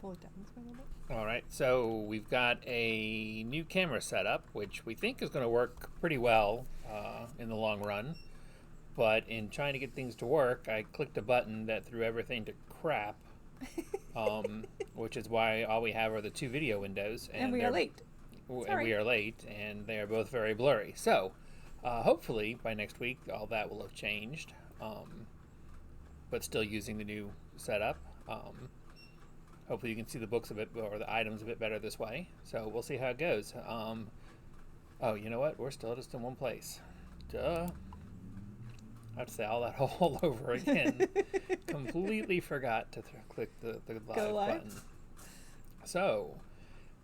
pull it down this way a little bit. All right, so we've got a new camera setup, which we think is going to work pretty well in the long run. But in trying to get things to work, I clicked a button that threw everything to crap, which is why all we have are the 2 video windows. And we are late. And we are late, and they are both very blurry. So hopefully by next week, all that will have changed, but still using the new setup. Hopefully you can see the books a bit, or the items a bit better this way. So we'll see how it goes. Oh, you know what? We're still just in one place. Duh. I have to say all that all over again. Completely forgot to click the live button. So,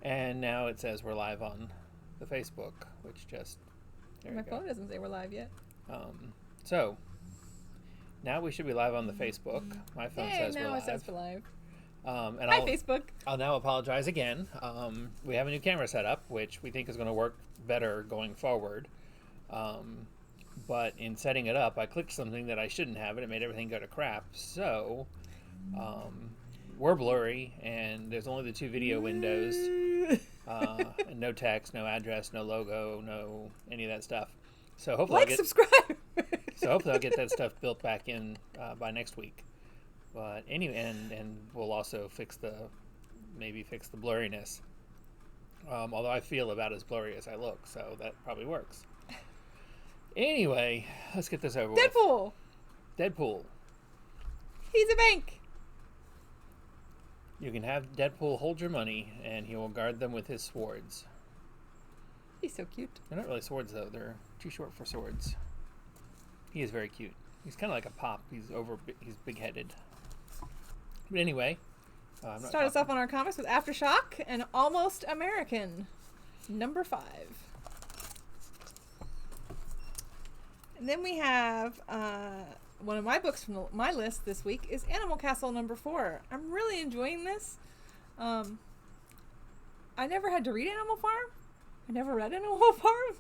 and now it says we're live on the Facebook, which just... My phone doesn't say we're live yet. So, now we should be live on the Facebook. My phone says we're live. Now it says we're live. And Hi, Facebook. I'll now apologize again. We have a new camera setup, which we think is going to work better going forward. But in setting it up, I clicked something that I shouldn't have, and it made everything go to crap. So, we're blurry, and there's only the 2 video windows. And no text, no address, no logo, no any of that stuff. So hopefully subscribe. So hopefully I'll get that stuff built back in by next week. But anyway, and we'll also fix the blurriness. Although I feel about as blurry as I look, so that probably works. Anyway, let's get this over with. Deadpool. He's a bank. You can have Deadpool hold your money, and he will guard them with his swords. He's so cute. They're not really swords, though. They're too short for swords. He is very cute. He's kind of like a pop. He's big-headed. But anyway, start us off on our comics with Aftershock and Almost American, number 5. And then we have one of my books from my list this week is Animal Castle number 4. I'm really enjoying this. I never had to read Animal Farm. I never read Animal Farm.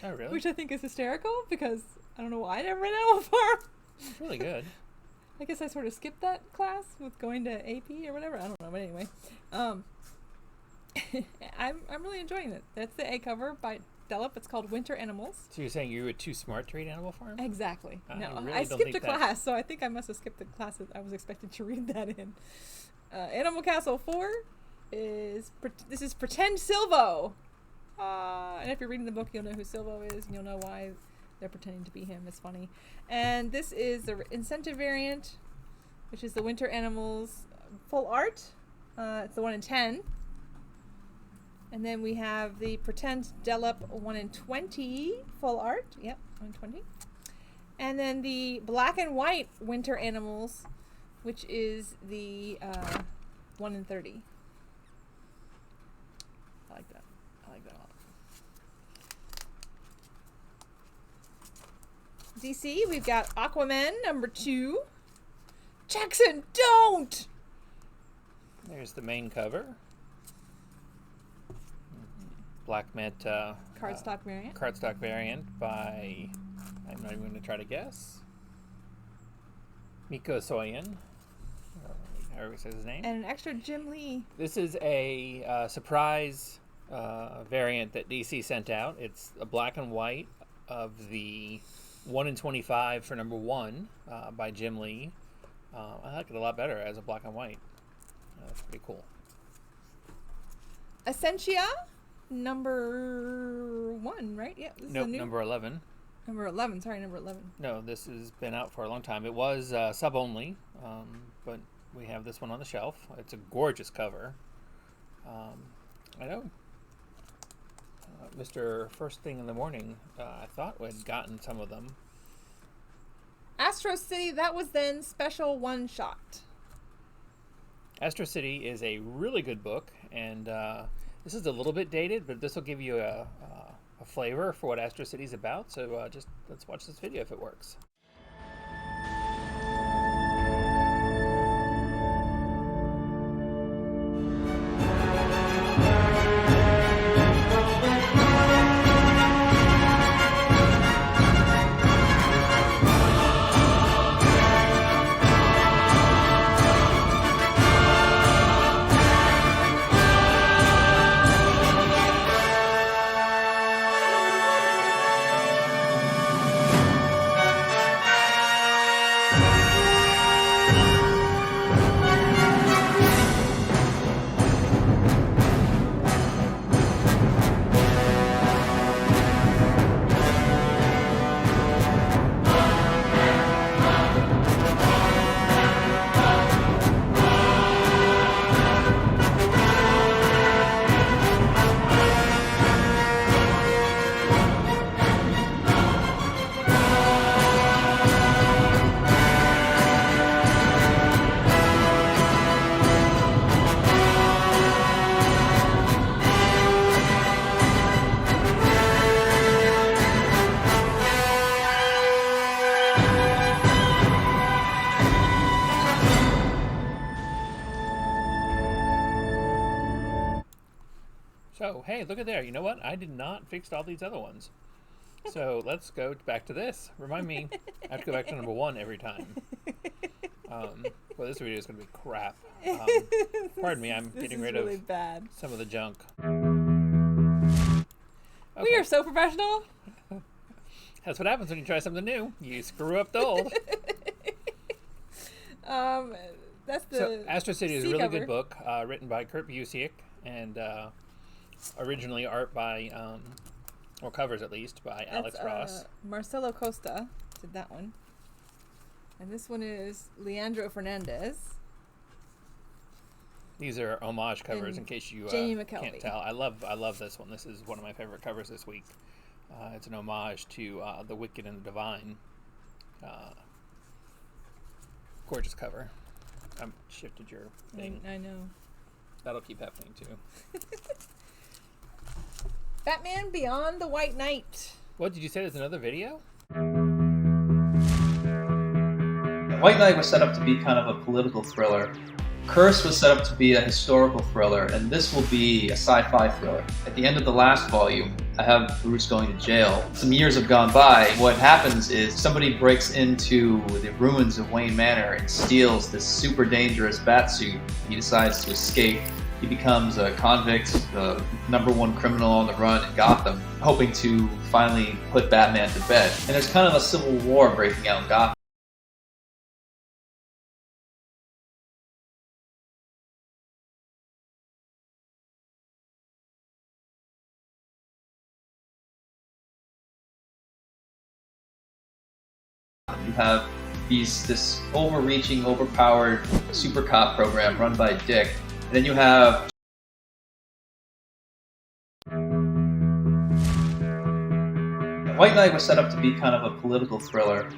Oh, really? Which I think is hysterical because I don't know why I never read Animal Farm. It's really good. I guess I sort of skipped that class with going to AP or whatever. I don't know, but anyway. I'm really enjoying it. That's the A cover by Delep. It's called Winter Animals. So you're saying you were too smart to read Animal Farm? Exactly. No, really I skipped a class, so I think I must have skipped the class that I was expected to read that in. Animal Castle 4 is Pretend Silvo. And if you're reading the book, you'll know who Silvo is, and you'll know why they're pretending to be him. It's funny. And this is the incentive variant, which is the Winter Animals full art. It's the 1 in 10. And then we have the Pretend Delep 1 in 20 full art. Yep, 1 in 20. And then the black and white Winter Animals, which is the 1 in 30. I like that. I like that a lot. DC, we've got Aquaman number 2. Jackson, don't! There's the main cover. Black Mint cardstock variant. Cardstock variant by, I'm not even going to try to guess, Miko Soyen, however he says his name. And an extra Jim Lee. This is a surprise variant that DC sent out. It's a black and white of the 1 in 25 for number 1 by Jim Lee. I like it a lot better as a black and white. That's pretty cool. Essentia, number 1, right? Yeah. Nope, number 11. Number 11, sorry, number 11. No, this has been out for a long time. It was sub only, but we have this one on the shelf. It's a gorgeous cover. I know Mr. First Thing in the Morning, I thought we'd gotten some of them. Astro City, that was then special one shot. Astro City is a really good book, and this is a little bit dated, but this will give you a flavor for what Astro City is about. So just let's watch this video if it works. So, hey, look at there. You know what? I did not fix all these other ones. So let's go back to this. Remind me, I have to go back to number 1 every time. Well, this video is going to be crap. Pardon me, I'm getting rid really of bad. some of the junk. Okay. We are so professional. That's what happens when you try something new. You screw up the old. That's the So Astro City is a really cover. good book, written by Kurt Busiek, and originally art by, or covers at least, by Alex Ross. Marcelo Costa did that one. And this one is Leandro Fernandez. These are homage covers, in case you can't tell. I love this one. This is one of my favorite covers this week. It's an homage to The Wicked and the Divine. Gorgeous cover. I shifted your thing. I know. That'll keep happening too. Batman Beyond the White Knight. What did you say? There's another video? White Knight was set up to be kind of a political thriller. Curse was set up to be a historical thriller, and this will be a sci-fi thriller. At the end of the last volume, I have Bruce going to jail. Some years have gone by. What happens is somebody breaks into the ruins of Wayne Manor and steals this super dangerous batsuit. He decides to escape. He becomes a convict, the #1 criminal on the run in Gotham, hoping to finally put Batman to bed. And there's kind of a civil war breaking out in Gotham. You have this overreaching, overpowered super cop program run by Dick. And then you have White Knight was set up to be kind of a political thriller.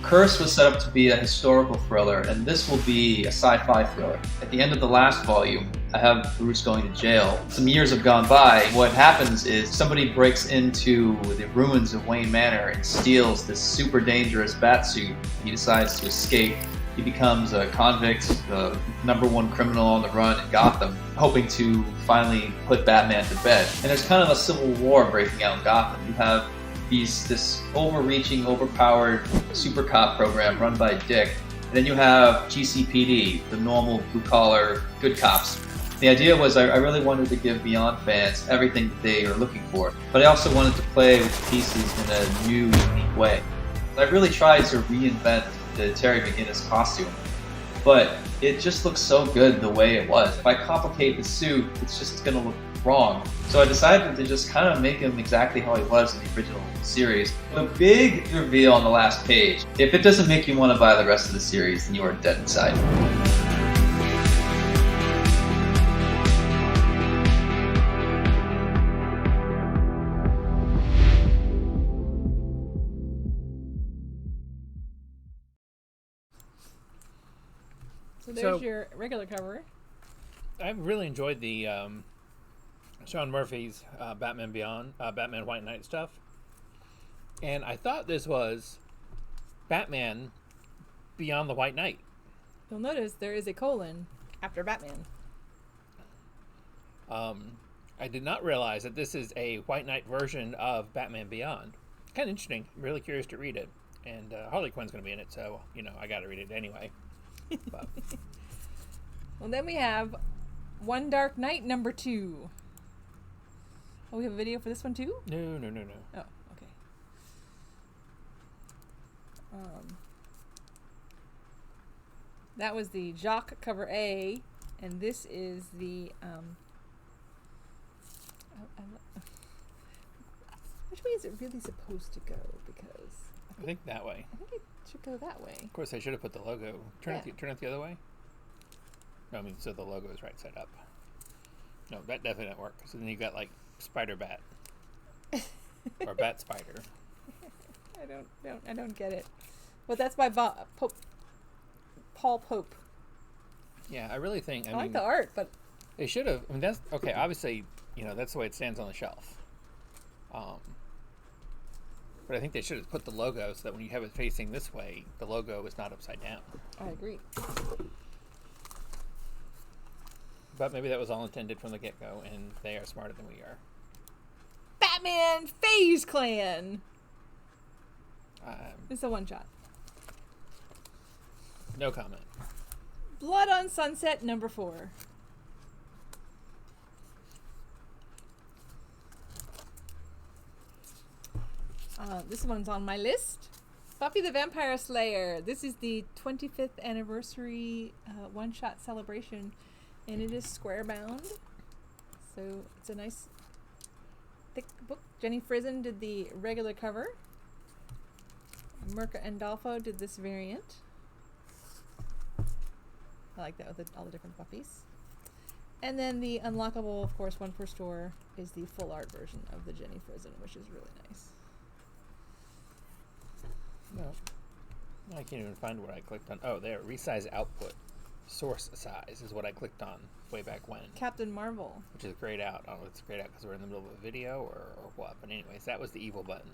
Curse was set up to be a historical thriller, and this will be a sci-fi thriller. At the end of the last volume, I have Bruce going to jail. Some years have gone by. What happens is somebody breaks into the ruins of Wayne Manor and steals this super dangerous batsuit. He decides to escape. He becomes a convict, the #1 criminal on the run in Gotham, hoping to finally put Batman to bed. And there's kind of a civil war breaking out in Gotham. You have this overreaching, overpowered super cop program run by Dick. And then you have GCPD, the normal blue-collar good cops. The idea was I really wanted to give Beyond fans everything that they are looking for, but I also wanted to play with the pieces in a new, unique way. I really tried to reinvent the Terry McGinnis costume, but it just looks so good the way it was. If I complicate the suit, it's just going to look wrong. So I decided to just kind of make him exactly how he was in the original series. The big reveal on the last page. If it doesn't make you want to buy the rest of the series, then you are dead inside. So there's your regular cover. I really enjoyed the Sean Murphy's Batman Beyond, Batman White Knight stuff. And I thought this was Batman Beyond the White Knight. You'll notice there is a colon after Batman. I did not realize that this is a White Knight version of Batman Beyond. Kind of interesting. I'm really curious to read it. And Harley Quinn's going to be in it, so, I got to read it anyway. But. Well, then we have One Dark Knight #2. Oh, we have a video for this one too? No. Oh, okay. That was the Jock cover A, and this is the which way is it really supposed to go? Because I think that way. I think it should go that way. Of course, I should have put the logo. Turn it the other way. No, I mean, so the logo is right side up. No, that definitely didn't work. So then you got like Spider Bat or Bat Spider. I don't get it. Well, that's by Paul Pope. Yeah, I really think. I like mean, the art, but they should have. I mean, that's okay. Obviously, that's the way it stands on the shelf. But I think they should have put the logo so that when you have it facing this way, the logo is not upside down. I agree. But maybe that was all intended from the get-go, and they are smarter than we are. Batman FaZe Clan. It's a one-shot. No comment. Blood on Sunset number 4. This one's on my list. Buffy the Vampire Slayer. This is the 25th anniversary one-shot celebration, and it is square bound. So it's a nice thick book. Jenny Frison did the regular cover. Mirka Andolfo did this variant. I like that with all the different Buffys. And then the unlockable, of course, one per store is the full art version of the Jenny Frison, which is really nice. No. I can't even find what I clicked on. Oh, there. Resize output. Source size is what I clicked on way back when. Captain Marvel. Which is grayed out. I don't know if it's grayed out because we're in the middle of a video or what. But anyways, that was the evil button.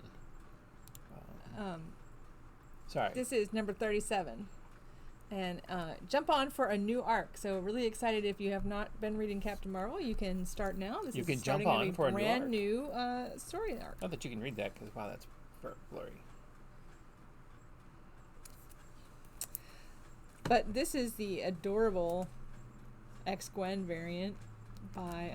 Sorry. This is number 37. And jump on for a new arc. So really excited if you have not been reading Captain Marvel, you can start now. You can jump on for a brand new story arc. Not that you can read that because, wow, that's blurry. But this is the adorable ex-Gwen variant by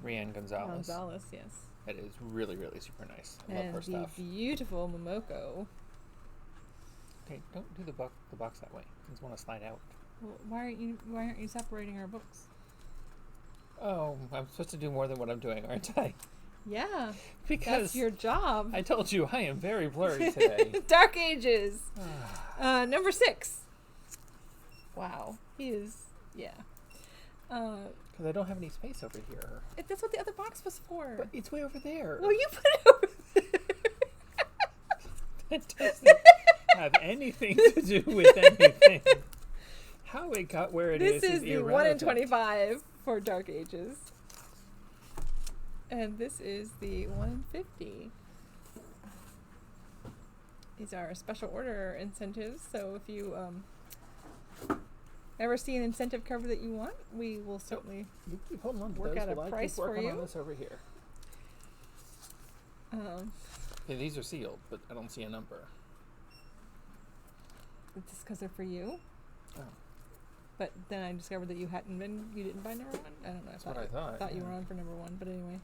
Rian Gonzalez. Yes. That is really, really super nice. I love her And stuff. the beautiful Momoko. Okay, don't do the box that way. I just want to slide out. Well, why aren't you separating our books? Oh, I'm supposed to do more than what I'm doing, aren't I? Yeah. Because that's your job. I told you I am very blurry today. Dark Ages. Number 6. Wow. He is, yeah. Because I don't have any space over here. That's what the other box was for. But it's way over there. Well, you put it over there. That doesn't have anything to do with anything. How it got where it is This is the irrelevant. 1 in 25 for Dark Ages. And this is the 1 in 50. These are special order incentives, so if you ever see an incentive cover that you want, we will certainly you keep holding on to work those out a while I price keep working for you. on this over here. Okay, these are sealed, but I don't see a number. It's just because they're for you. Oh. But then I discovered that you didn't buy number 1. I don't know. That's what I thought. Thought you were on for number 1, but anyway.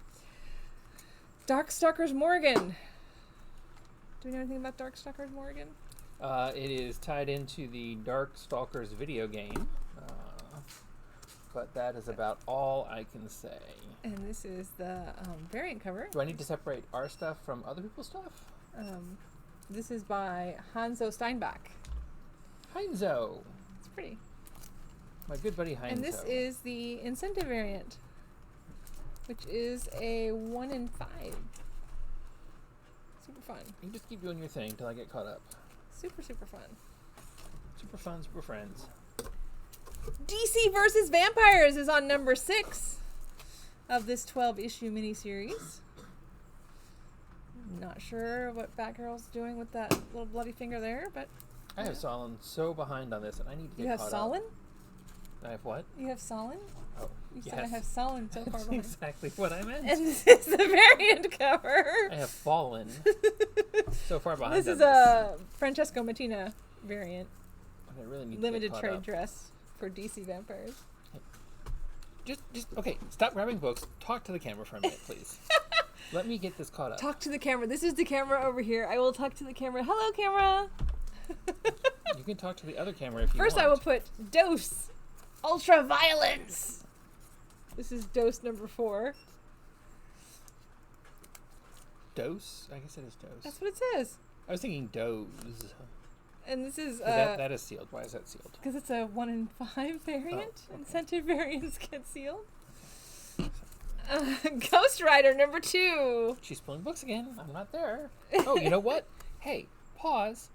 Darkstalkers Morgan. Do we know anything about Darkstalkers Morgan? It is tied into the Darkstalkers video game, but that is about all I can say. And this is the variant cover. Do I need to separate our stuff from other people's stuff? This is by Hanzo Steinbach. Heinzo. It's pretty. My good buddy Heinzo. And this is the incentive variant, which is a 1 in 5. Super fun. You just keep doing your thing till I get caught up. Super, super fun. Super fun, super friends. DC versus Vampires is on number 6 of this 12-issue miniseries. Not sure what Batgirl's doing with that little bloody finger there, but... I have Solon so behind on this, and I need to get You have caught Solon? up. I have what? You have Solon? Oh, You yes. said I have Solon so far That's behind. exactly what I meant. And this is the variant cover. I have fallen so far behind. This is a Francesco Mattina variant. I really need Limited to get trade caught up. dress for DC Vampires. Just okay. Stop grabbing books. Talk to the camera for a minute, please. Let me get this caught up. Talk to the camera. This is the camera over here. I will talk to the camera. Hello, camera. You can talk to the other camera if you First, want. I will put Dose Ultra Violence. This is Dose number 4. Dose? I guess it is dose. That's what it says. I was thinking doze. And this is That is sealed. Why is that sealed? because it's a 1 in 5 variant. Oh, okay. Incentive variants get sealed. Ghost Rider number 2. She's pulling books again. I'm not there. Oh, you know what? Hey, pause.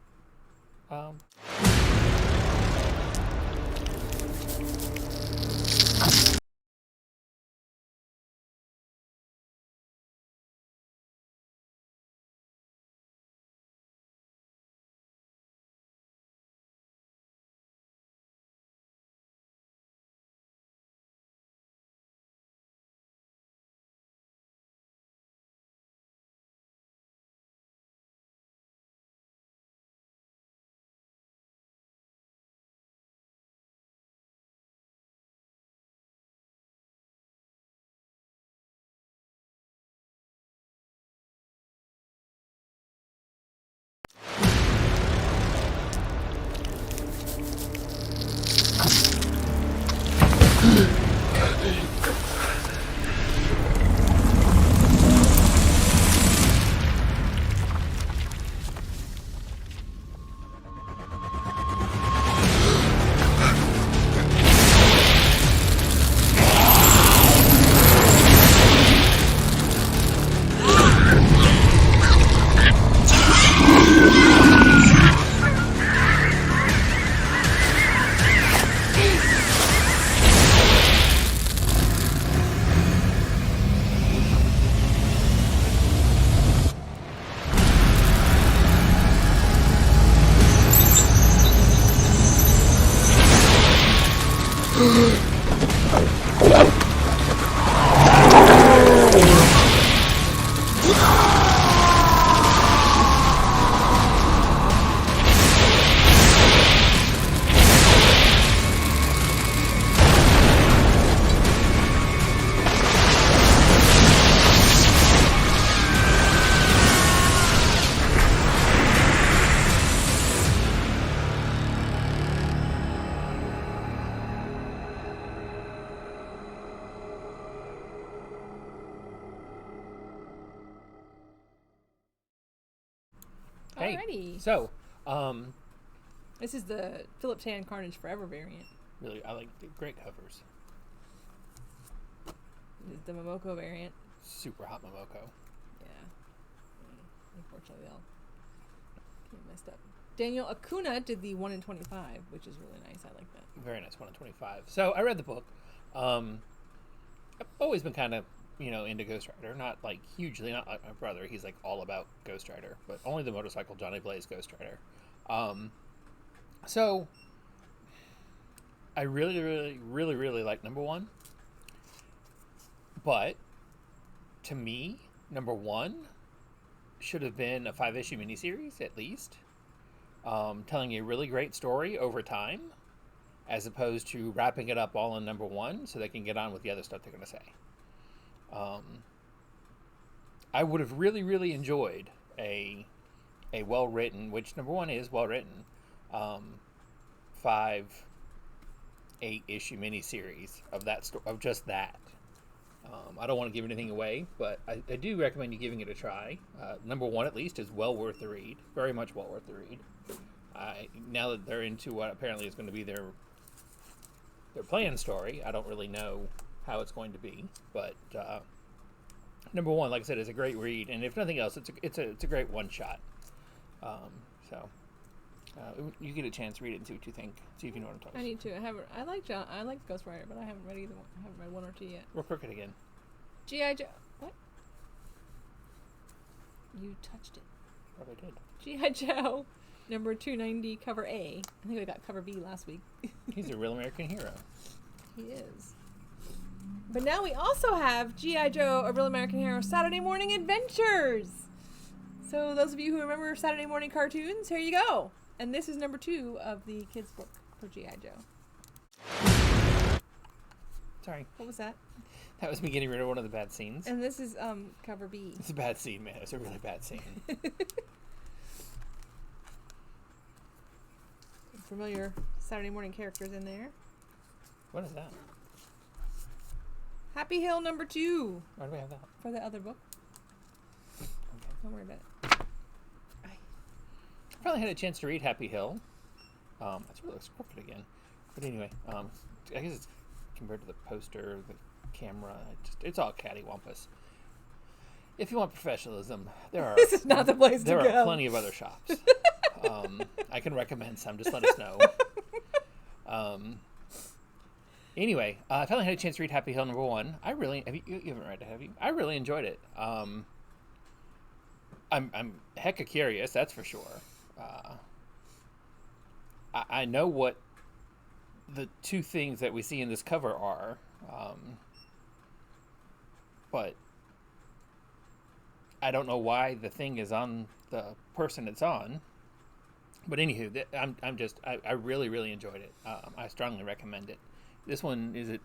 Hey, Alrighty. so, This is the Philip Tan Carnage Forever variant. really, I like the great covers. This is the Momoko variant. Super hot Momoko. Yeah. Unfortunately, they all get messed up. Daniel Acuna did the 1 in 25, which is really nice. I like that. Very nice, 1 in 25. So I read the book. I've always been kind of, into Ghost Rider. Not like hugely, not like my brother. He's like all about Ghost Rider, but only the motorcycle Johnny Blaze Ghost Rider. So I really like number 1. But to me, number 1 should have been a 5-issue miniseries at least, telling a really great story over time, as opposed to wrapping it up all in number 1 so they can get on with the other stuff they're going to say. I would have really enjoyed a well-written, which number 1 is well-written, 5-8-issue miniseries of that of just that. I don't want to give anything away, but I do recommend you giving it a try. Number 1 at least is well worth the read, very much well worth the read. Now that they're into what apparently is going to be their planned story, I don't really know how it's going to be, but number 1, like I said, is a great read, and if nothing else, it's a great one shot. You get a chance, read it and see what you think. See if you know what I'm talking about. I need to. I like Ghost Rider, but I haven't read either one. I haven't read 1 or 2 yet. We're crooked again. G.I. Joe. What? You touched it. Probably did. G.I. Joe, number 290, cover A. I think I got cover B last week. He's a real American hero. He is. But now we also have G.I. Joe, a Real American Hero, Saturday Morning Adventures. So those of you who remember Saturday morning cartoons, here you go. And this is number 2 of the kids' book for G.I. Joe. Sorry. What was that? That was me getting rid of one of the bad scenes. And this is cover B. It's a bad scene, man. It's a really bad scene. Familiar Saturday morning characters in there. What is that? Happy Hill number 2 Why do we have that? for the other book. Okay. Don't worry about it. I finally had a chance to read Happy Hill. That's really crooked again. But anyway, I guess it's compared to the poster, the camera, it's all cattywampus. If you want professionalism, this is not the place to go. There are plenty of other shops. I can recommend some. Just let us know. Anyway, I finally had a chance to read Happy Hill number 1. I really you haven't read it, have you? I really enjoyed it. I'm hecka curious, that's for sure. I know what the 2 things that we see in this cover are, but I don't know why the thing is on the person it's on. But anywho, I really enjoyed it. I strongly recommend it. This one, is it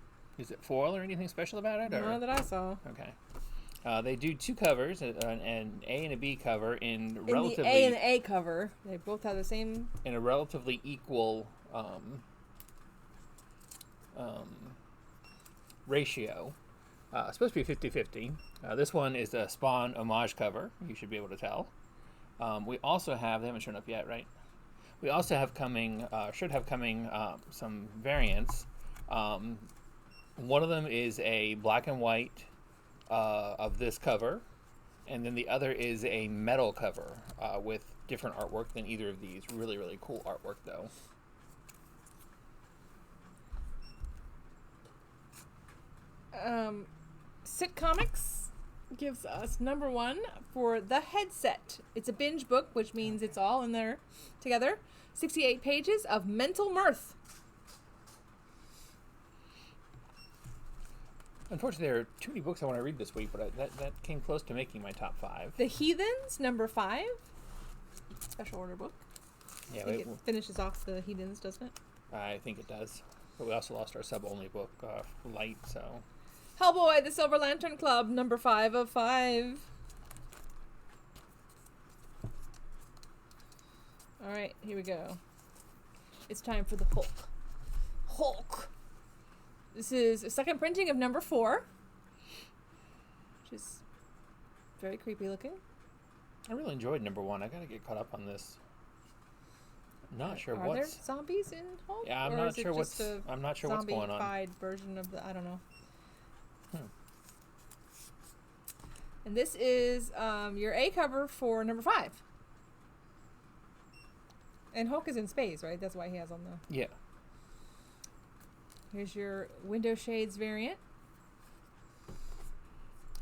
foil or anything special about it? Or? None that I saw. Okay. They do 2 covers, an A and a B cover in relatively... the A and the A cover, they both have the same... In a relatively equal ratio. It's supposed to be 50-50. This one is a Spawn homage cover. You should be able to tell. We also have... They haven't shown up yet, right? We also have coming... should have coming some variants. One of them is a black and white... of this cover, and then the other is a metal cover with different artwork than either of these. Really cool artwork, though. Sit Comics gives us number 1 for The Headset. It's a binge book, which means it's all in there together. 68 pages of mental mirth. Unfortunately, there are too many books I want to read this week, but that came close to making my top 5. The Heathens, number 5. Special order book. Yeah, I think it finishes off the Heathens, doesn't it? I think it does. But we also lost our sub-only book, Light, so... Hellboy, the Silver Lantern Club, number 5 of 5. Alright, here we go. It's time for the Hulk. Hulk! This is a second printing of number 4. Which is very creepy looking. I really enjoyed number 1. I gotta get caught up on this. I'm not sure Are what's... there zombies in Hulk? Yeah, I'm not sure what's going on. Zombified version of the... I don't know. And this is your A cover for number 5. And Hulk is in space, right? That's why he has on the... Yeah. Here's your window shades variant.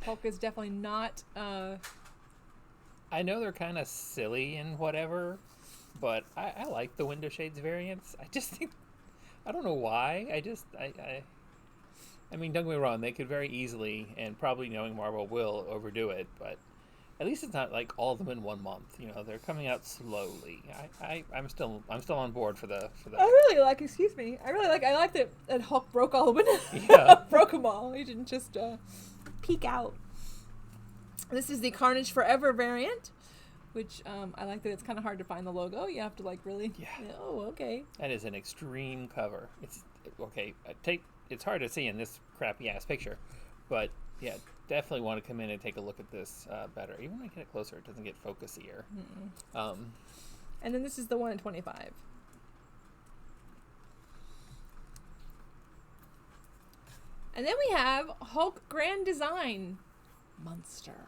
Hulk is definitely not... I know they're kind of silly and whatever, but I like the window shades variants. I just think... I don't know why. I mean, don't get me wrong, they could very easily, and probably knowing Marvel will, overdo it, but at least it's not like all of them in 1 month. You know, they're coming out slowly. I'm still on board for the. I really like. Excuse me. I like that Hulk broke all the windows. Yeah. Broke them all. He didn't just peek out. This is the Carnage Forever variant, which I like that it's kind of hard to find the logo. You have to like really. Yeah. Oh, okay. That is an extreme cover. It's okay. It's hard to see in this crappy ass picture, but yeah, definitely want to come in and take a look at this better. Even when I get it closer, it doesn't get focusier. And then this is the 1 in 25. And then we have Hulk Grand Design Monster.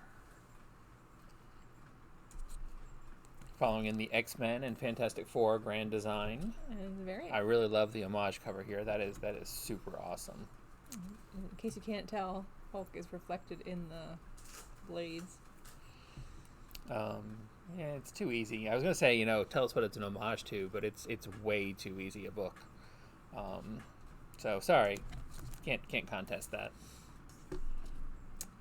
Following in the X-Men and Fantastic Four Grand Design. And the variant. I really love the homage cover here. That is super awesome. In case you can't tell, Hulk is reflected in the blades. Yeah, it's too easy. I was gonna say, tell us what it's an homage to, but it's way too easy a book. So sorry, can't contest that.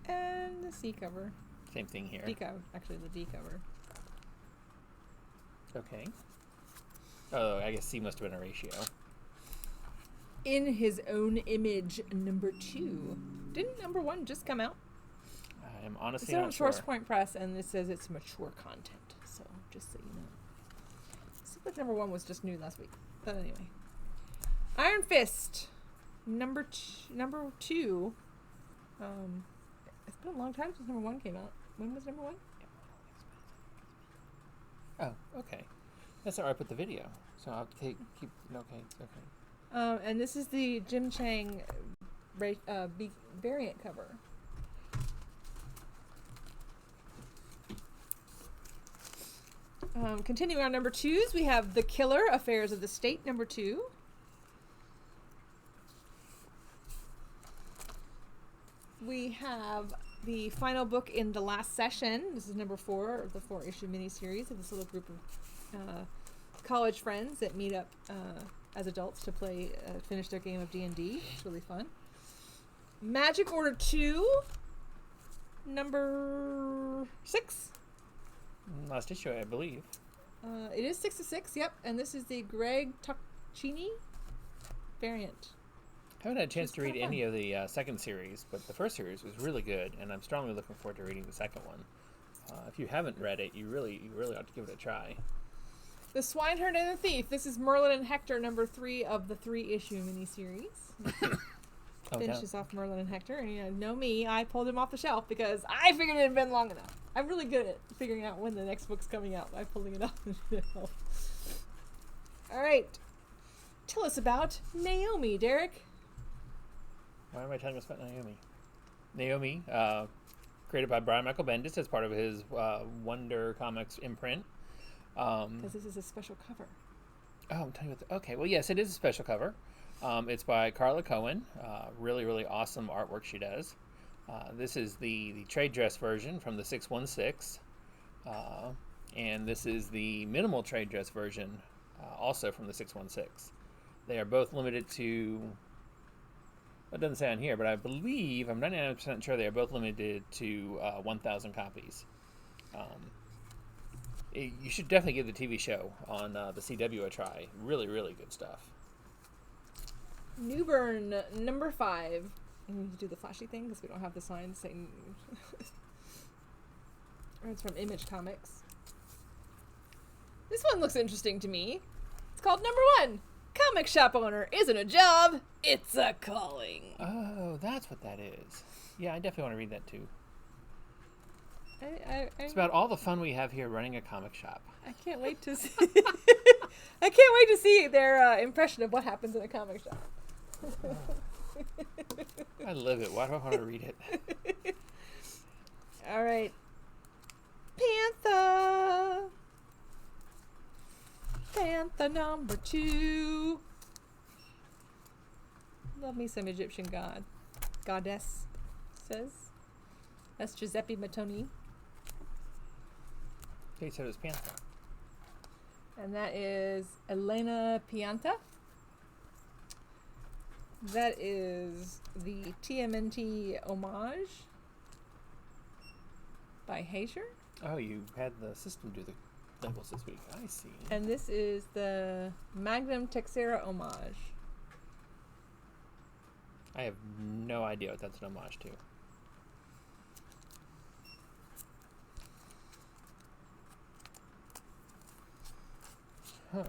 And the C cover. Same thing here. D cover, actually the D cover. Okay. Oh, I guess C must have been a ratio. In His Own Image, number 2. Didn't number 1 just come out? I'm honestly it's not on sure. Source Point Press, and it says it's mature content. So just so you know. Seems like number 1 was just new last week. But anyway, Iron Fist, number 2. It's been a long time since number 1 came out. When was number 1? Oh, okay. That's all right. I put the video, so I'll keep. Okay. And this is the Jim Chang variant cover. Continuing on number 2s, we have The Killer, Affairs of the State, number 2. We have the final book in The Last Session. This is number 4 of the 4-issue miniseries of this little group of college friends that meet up as adults to finish their game of D&D. It's really fun. Magic Order 2, number 6. Last issue, I believe. It is 6 of 6, yep. And this is the Greg Tuccini variant. I haven't had a chance to read any of the second series, but the first series was really good, and I'm strongly looking forward to reading the second one. If you haven't read it, you really ought to give it a try. The Swineherd and the Thief. This is Merlin and Hector, number 3 of the 3-issue miniseries. Finishes off Merlin and Hector, and you know me, I pulled him off the shelf because I figured it had been long enough. I'm really good at figuring out when the next book's coming out by pulling it off the shelf. All right, tell us about Naomi, Derek. Why am I telling us about Naomi? Naomi, created by Brian Michael Bendis as part of his Wonder Comics imprint. Because this is a special cover. Oh, I'm telling you what. Okay, well, yes, it is a special cover. It's by Carla Cohen. Really, really awesome artwork she does. This is the trade dress version from the 616. And this is the minimal trade dress version also from the 616. They are both limited to... It doesn't say on here, but I believe, I'm 99% sure they are both limited to 1,000 copies. You should definitely give the TV show on the CW a try. Really, really good stuff. Newburn, number 5. And we need to do the flashy thing because we don't have the sign saying... It's from Image Comics. This one looks interesting to me. It's called Number 1. Comic shop owner isn't a job, it's a calling. Oh, that's what that is. Yeah, I definitely want to read that too. It's about all the fun we have here running a comic shop. I can't wait to see. I can't wait to see their impression of what happens in a comic shop. I live it. Why do I want to read it? All right, Panther. Panther number 2. Love me some Egyptian goddess, says. That's Giuseppe Mattoni. Okay, so it's Panther. And that is Elena Pianta. That is the Tmnt homage by Hager. Oh, you had the system do the labels this week. I see. And this is the Magnum Texera homage. I have no idea what that's an homage to. Huh.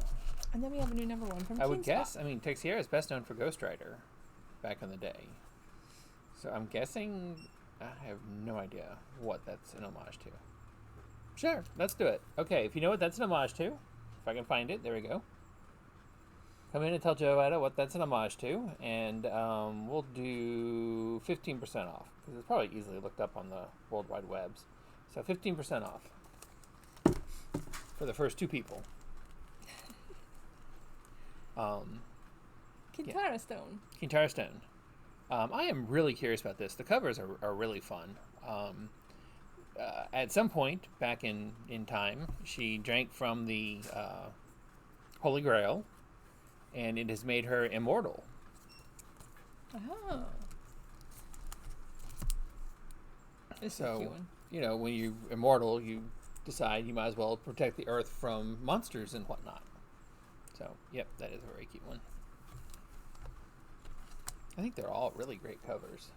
And then we have a new number 1 from I would Keenspot. guess. I mean, Texera is best known for Ghost Rider back in the day. So I'm guessing. I have no idea what that's an homage to. Sure, let's do it. Okay, if you know what that's an homage to, if I can find it, there we go. Come in and tell Joetta what that's an homage to, and we'll do 15% off, because it's probably easily looked up on the World Wide Webs. So 15% off for the first 2 people. Kintara Stone. Kintara Stone. I am really curious about this. The covers are really fun. At some point back in time, she drank from the Holy Grail, and it has made her immortal. Oh. This is a cute one. You know, when you're immortal, you decide you might as well protect the earth from monsters and whatnot. So, yep, that is a very cute one. I think they're all really great covers.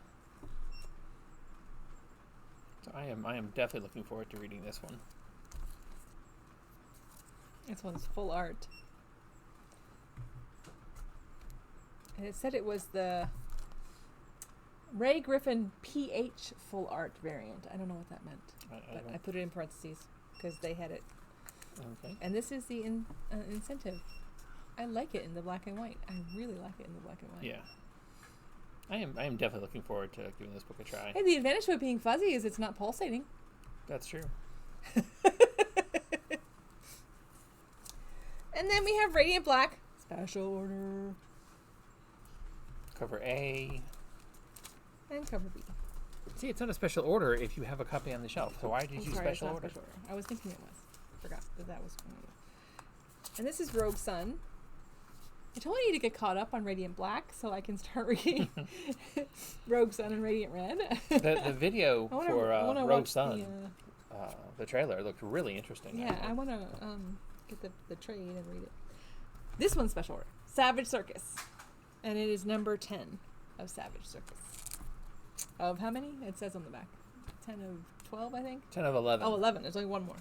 So I am definitely looking forward to reading this one. This one's full art. And it said it was the Ray Griffin PH full art variant. I don't know what that meant. But I put it in parentheses because they had it. Okay. And this is the incentive. I like it in the black and white. I really like it in the black and white. Yeah. I am definitely looking forward to giving this book a try. Hey, the advantage of it being fuzzy is it's not pulsating. That's true. And then we have Radiant Black. Special order. Cover A. And cover B. See, it's not a special order if you have a copy on the shelf. So why did you Sorry, special it's not order? special order? I was thinking it was. Forgot that was one of them. And this is Rogue Sun. I totally need to get caught up on Radiant Black so I can start reading Rogue Sun and Radiant Red. The video for Rogue Sun, the, the trailer looked really interesting. yeah, I want to get the trade and read it. This one's special order. Savage Circus. And it is number 10 of Savage Circus. Of how many? It says on the back. 10 of 12, I think? 10 of 11. Oh, 11. There's only one more.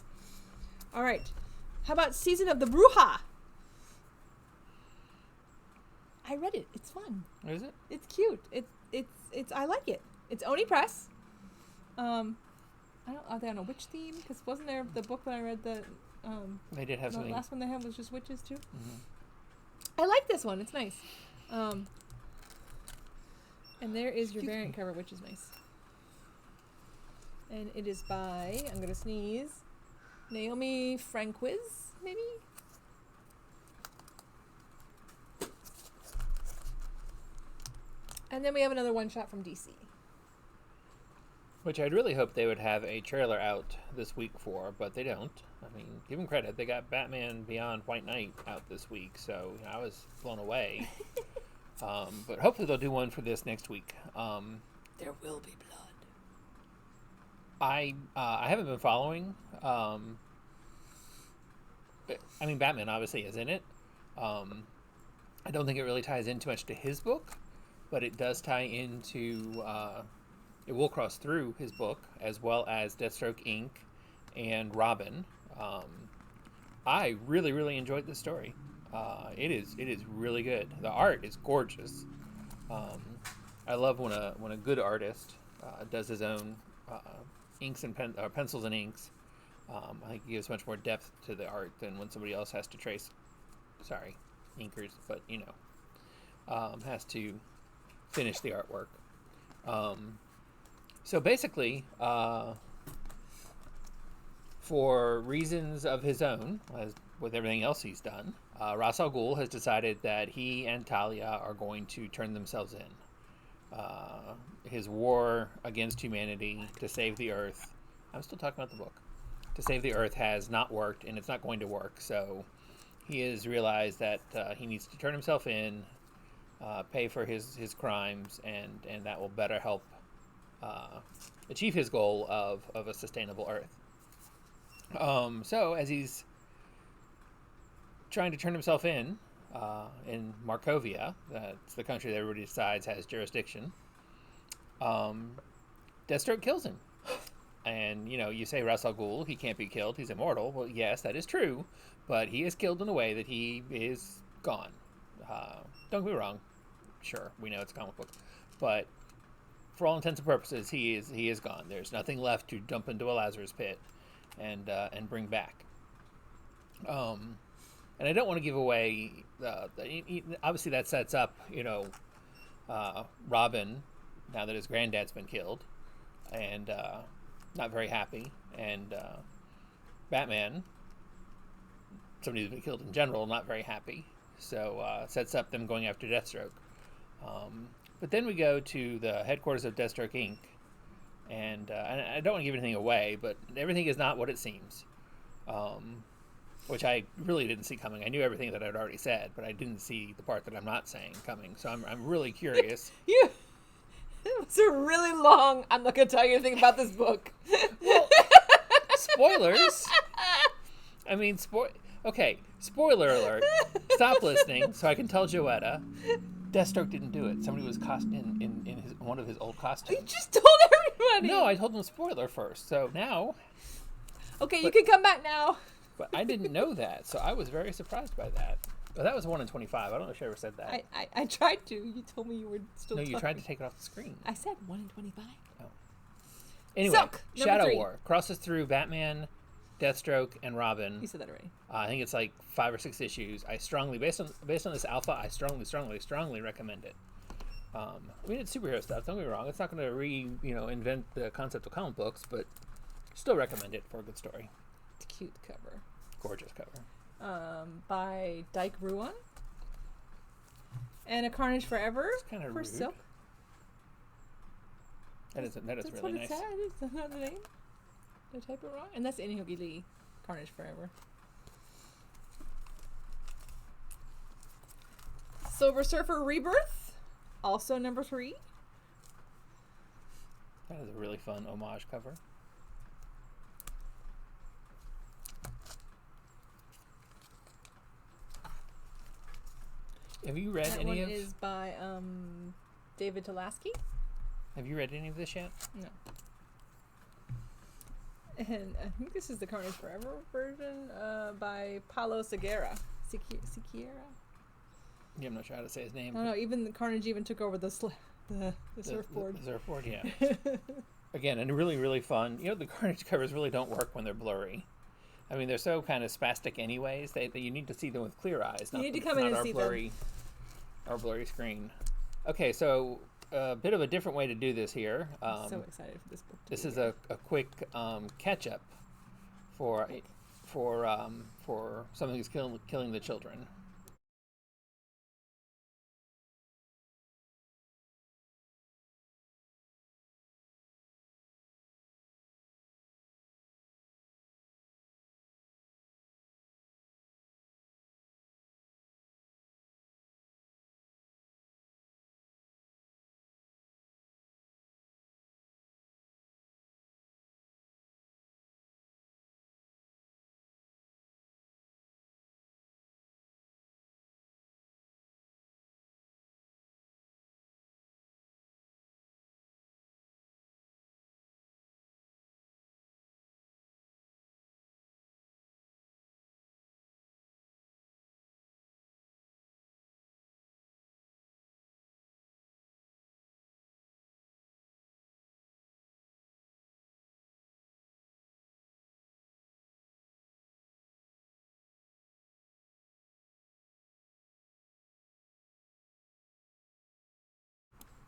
All right. How about Season of the Bruja? I read it. It's fun. Is it? It's cute. It's I like it. It's Oni Press. I don't know which theme, because wasn't there the book that I read that They did have the something. last one they had was just witches too? Mm-hmm. I like this one. It's nice. And there is your variant cover, which is nice. And it is by, I'm going to sneeze, Naomi Franquiz, maybe? And then we have another one shot from DC. Which I'd really hope they would have a trailer out this week for, but they don't. I mean, give them credit. They got Batman Beyond White Knight out this week, so I was blown away. But hopefully they'll do one for this next week. There will be blood. I haven't been following. I mean, Batman obviously is in it. I don't think it really ties in too much to his book, but it does tie into. It will cross through his book as well as Deathstroke Inc. and Robin. I really, really enjoyed this story. It is really good. The art is gorgeous. I love when a good artist does his own inks and pencils and inks. I think it gives much more depth to the art than when somebody else has to trace. Sorry, inkers, but has to finish the artwork. So basically, for reasons of his own, as with everything else he's done, Ra's al Ghul has decided that he and Talia are going to turn themselves in. His war against humanity to save the Earth. I'm still talking about the book. To save the Earth has not worked, and it's not going to work. So he has realized that he needs to turn himself in, pay for his crimes, and that will better help achieve his goal of a sustainable Earth. So as he's trying to turn himself in Markovia, that's the country that everybody decides has jurisdiction, Deathstroke kills him. And, you say Ra's al Ghul, he can't be killed, he's immortal. Well, yes, that is true, but he is killed in a way that he is gone. Don't get me wrong, sure, we know it's a comic book, but for all intents and purposes, he is gone. There's nothing left to dump into a Lazarus pit and bring back. And I don't want to give away. Obviously, that sets up Robin, now that his granddad's been killed, and not very happy, and Batman, somebody who's been killed in general, not very happy. So sets up them going after Deathstroke. But then we go to the headquarters of Deathstroke Inc. And I don't want to give anything away, but everything is not what it seems. Which I really didn't see coming. I knew everything that I'd already said, but I didn't see the part that I'm not saying coming. So I'm really curious. It was a really long, I'm not going to tell you anything about this book. Well, spoilers. I mean, okay, spoiler alert. Stop listening so I can tell Joetta. Deathstroke didn't do it. Somebody was in one of his old costumes. You just told everybody. No, I told them spoiler first. So now. Okay, you can come back now. But I didn't know that, so I was very surprised by that. But that was 1 in 25. I don't know if she ever said that. I tried to. You told me you were still. No, you talking. tried to take it off the screen. I said 1 in 25. Oh. Anyway, Silk, Shadow 3. War crosses through Batman, Deathstroke, and Robin. You said that already. I think it's like 5 or 6 issues. I strongly, based on this alpha, I strongly recommend it. I mean, it's superhero stuff. Don't get me wrong. It's not going to invent the concept of comic books, but still recommend it for a good story. It's a cute cover. Gorgeous cover. By Dyke Ruan. And A Carnage Forever kind of for rude. Silk. That is That's really what nice. it said. That's not the name. Did I type it wrong? And that's Annie Hoagie Lee. Carnage Forever. Silver Surfer Rebirth. Also number 3. That is a really fun homage cover. Have you read That any one of? is by David Talaski. Have you read any of this yet? No. And I think this is the Carnage Forever version by Paulo Sequeira. Sequeira? Yeah, I'm not sure how to say his name. I don't know. Even the Carnage even took over the surfboard. The surfboard, yeah. Again, and really, really fun. The Carnage covers really don't work when they're blurry. I mean, they're so kind of spastic anyways that you need to see them with clear eyes. You need to come in and see them. Our blurry screen. Okay, so a bit of a different way to do this here. I'm so excited for this book. This is a quick catch-up for something that's killing the children.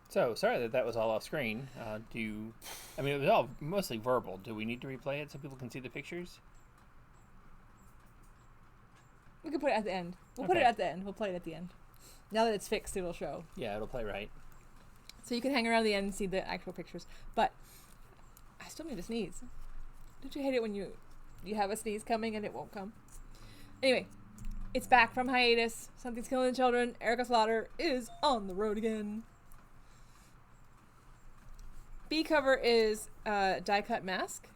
So, sorry that was all off screen. I mean, it was all mostly verbal. Do we need to replay it so people can see the pictures? We can put it at the end. We'll put it at the end. We'll play it at the end. Now that it's fixed, it'll show. Yeah, it'll play right. So you can hang around the end and see the actual pictures. But I still need to sneeze. Don't you hate it when you have a sneeze coming and it won't come? Anyway, it's back from hiatus. Something's Killing the Children. Erica Slaughter is on the road again. B cover is die cut mask.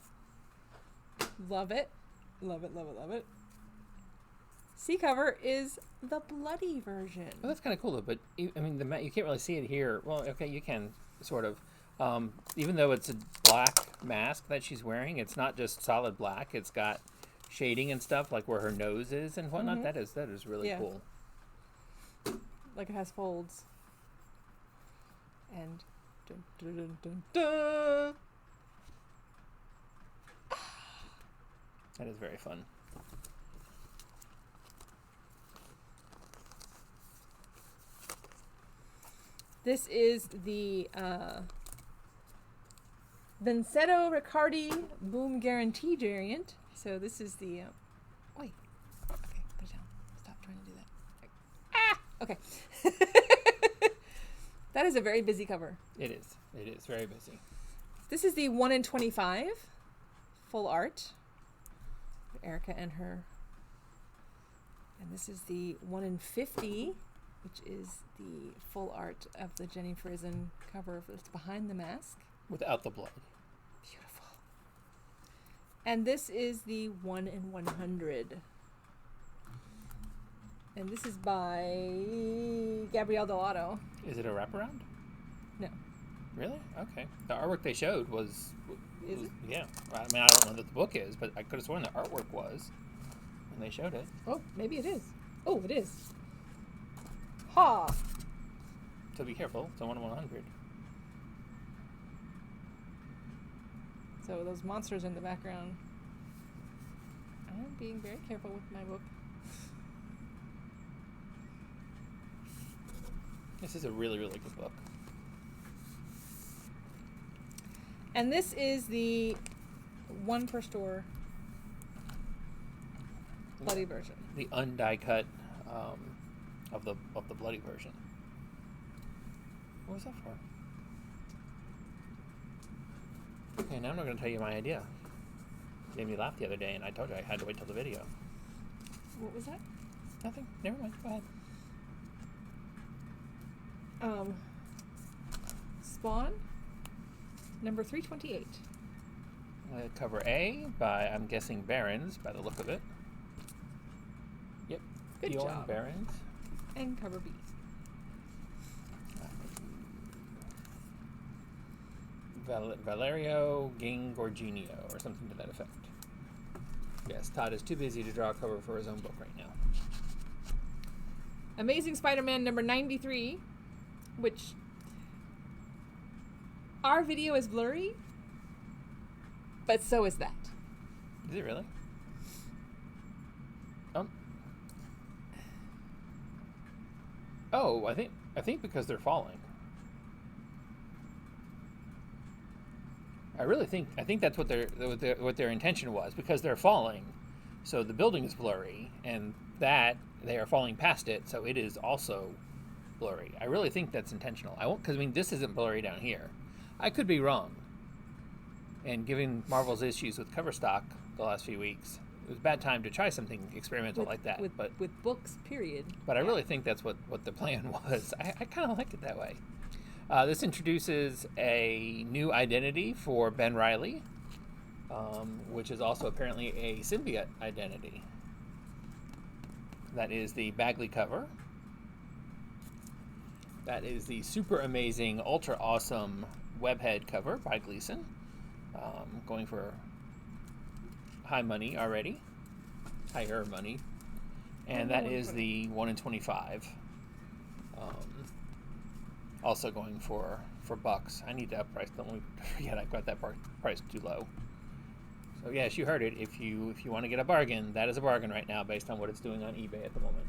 Love it. Love it, love it, love it. C cover is the bloody version. Well, that's kind of cool, though. But I mean, you can't really see it here. Well, okay, you can sort of. Even though it's a black mask that she's wearing, it's not just solid black. It's got shading and stuff, like where her nose is and whatnot. Mm-hmm. That is really cool. Like it has folds. And dun, dun, dun, dun, dun. That is very fun. This is the Vincenzo Riccardi Boom Guarantee variant. So this is the... Oi. Okay, put it down. Stop trying to do that. Okay. That is a very busy cover. It is. It is very busy. This is the 1 in 25 full art. Erica and her. And this is the 1 in 50, which is the full art of the Jenny Frison cover that's behind the mask. Without the blood. Beautiful. And this is the 1 in 100. And this is by Gabrielle Delato. Is it a wraparound? No. Really? Okay. The artwork they showed was... Is it? Yeah. I mean, I don't know that the book is, but I could have sworn the artwork was when they showed it. Oh, maybe it is. Oh, it is. Ha! So be careful. It's a 1 in 100. So those monsters in the background. I'm being very careful with my book. This is a really, really good book. And this is the 1 per store bloody version. The undie cut of the bloody version. What was that for? Okay, now I'm not going to tell you my idea. It made me laugh the other day, and I told you I had to wait till the video. What was that? Nothing. Never mind. Go ahead. Spawn, number 328. Cover A by, I'm guessing, Barron's, by the look of it. Yep. Good Bjorn job. Barron's. And cover B. Valerio Gingorginio, or something to that effect. Yes, Todd is too busy to draw a cover for his own book right now. Amazing Spider-Man number 93, which our video is blurry, but so is that. Is it really? Oh, I think because they're falling. I think that's what their intention was, because they're falling. So the building is blurry, and that they are falling past it, so it is also blurry. I really think that's intentional. Because this isn't blurry down here. I could be wrong. And given Marvel's issues with cover stock the last few weeks, it was a bad time to try something experimental like that. With books, period. But I really think that's what the plan was. I kind of like it that way. This introduces a new identity for Ben Reilly, which is also apparently a symbiote identity. That is the Bagley cover. That is the super amazing, ultra awesome webhead cover by Gleason. Going for high money already. Higher money. And that is the 1 in 25. Also going for bucks. I need to up price. Don't forget I got that price too low. So yes, you heard it. If you want to get a bargain, that is a bargain right now based on what it's doing on eBay at the moment.